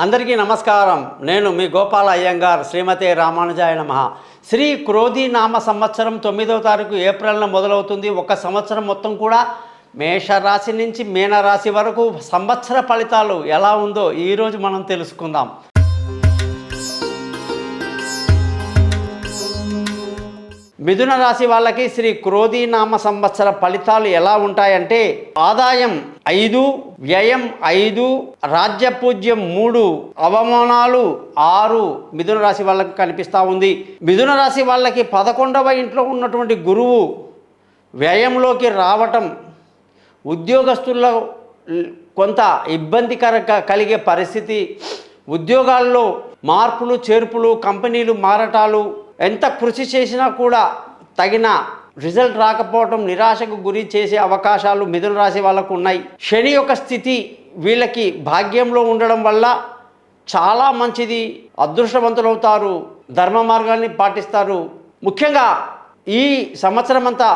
అందరికీ నమస్కారం. నేను మీ గోపాల అయ్యంగార్. శ్రీమతే రామానుజాయ నమః. శ్రీ క్రోధి నామ సంవత్సరం 9వ తారీఖు ఏప్రిల్న మొదలవుతుంది. ఒక సంవత్సరం మొత్తం కూడా మేషరాశి నుంచి మీనరాశి వరకు సంవత్సర ఫలితాలు ఎలా ఉందో ఈరోజు మనం తెలుసుకుందాం. మిథున రాశి వాళ్ళకి శ్రీ క్రోధి నామ సంవత్సర ఫలితాలు ఎలా ఉంటాయంటే, ఆదాయం 5, వ్యయం 5, రాజ్యపూజ్యం 3, అవమానాలు 6 మిథున రాశి వాళ్ళకి కనిపిస్తూ ఉంది. మిథున రాశి వాళ్ళకి 11వ ఇంట్లో ఉన్నటువంటి గురువు వ్యయంలోకి రావటం ఉద్యోగస్తుల్లో కొంత ఇబ్బందికరంగా కలిగే పరిస్థితి, ఉద్యోగాల్లో మార్పులు చేర్పులు, కంపెనీలు మారటాలు, ఎంత కృషి చేసినా కూడా తగిన రిజల్ట్ రాకపోవడం, నిరాశకు గురి చేసే అవకాశాలు మిథున రాశి వాళ్ళకు ఉన్నాయి. శని యొక్క స్థితి వీళ్ళకి భాగ్యంలో ఉండడం వల్ల చాలా మంచిది, అదృష్టవంతులవుతారు, ధర్మ మార్గాన్ని పాటిస్తారు. ముఖ్యంగా ఈ సంవత్సరం అంతా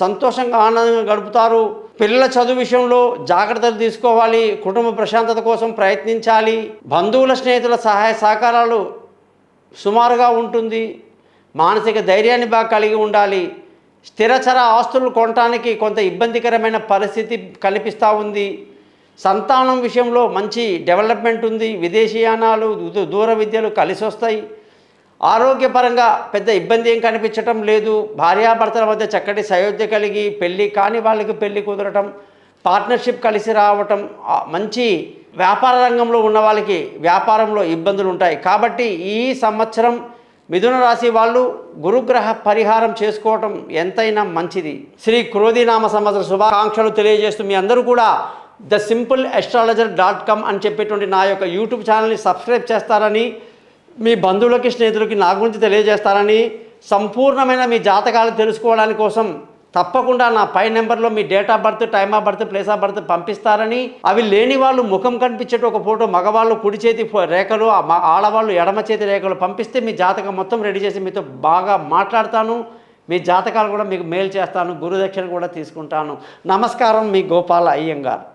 సంతోషంగా ఆనందంగా గడుపుతారు. పిల్లల చదువు విషయంలో జాగ్రత్తలు తీసుకోవాలి, కుటుంబ ప్రశాంతత కోసం ప్రయత్నించాలి, బంధువుల స్నేహితుల సహాయ సహకారాలు సుమారుగా ఉంటుంది, మానసిక ధైర్యాన్ని బాగా కలిగి ఉండాలి. స్థిరచర ఆస్తులు కొనడానికి కొంత ఇబ్బందికరమైన పరిస్థితి కనిపిస్తూ ఉంది. సంతానం విషయంలో మంచి డెవలప్మెంట్ ఉంది, విదేశీయానాలు, దూర విద్యలు కలిసి వస్తాయి. ఆరోగ్యపరంగా పెద్ద ఇబ్బంది ఏం కనిపించటం లేదు. భార్యాభర్తల మధ్య చక్కటి సయోధ్య కలిగి పెళ్ళి కాని వాళ్ళకి పెళ్ళి కుదరటం, పార్ట్నర్షిప్ కలిసి రావటం, మంచి వ్యాపార రంగంలో ఉన్న వాళ్ళకి వ్యాపారంలో ఇబ్బందులు ఉంటాయి. కాబట్టి ఈ సంవత్సరం మిథున రాశి వాళ్ళు గురుగ్రహ పరిహారం చేసుకోవటం ఎంతైనా మంచిది. శ్రీ క్రోధినామ సంవత్సర శుభాకాంక్షలు తెలియజేస్తూ మీ అందరూ కూడా thesimple.astrologer.com అని చెప్పేటువంటి నా యొక్క యూట్యూబ్ ఛానల్ని సబ్స్క్రైబ్ చేస్తారని, మీ బంధువులకి స్నేహితులకి నా గురించి తెలియజేస్తారని, సంపూర్ణమైన మీ జాతకాలు తెలుసుకోవడానికి కోసం తప్పకుండా నా పై నెంబర్లో మీ date of birth, time of birth, place of birth పంపిస్తారని, అవి లేని వాళ్ళు ముఖం కనిపించేట ఒక ఫోటో, మగవాళ్ళు కుడి చేతి రేఖలు, ఆడవాళ్ళు ఎడమ చేతి రేఖలు పంపిస్తే మీ జాతకం మొత్తం రెడీ చేసి మీతో బాగా మాట్లాడతాను. మీ జాతకాలు కూడా మీకు మెయిల్ చేస్తాను, గురుదక్షిణ కూడా తీసుకుంటాను. నమస్కారం, మీ గోపాల అయ్యంగార్.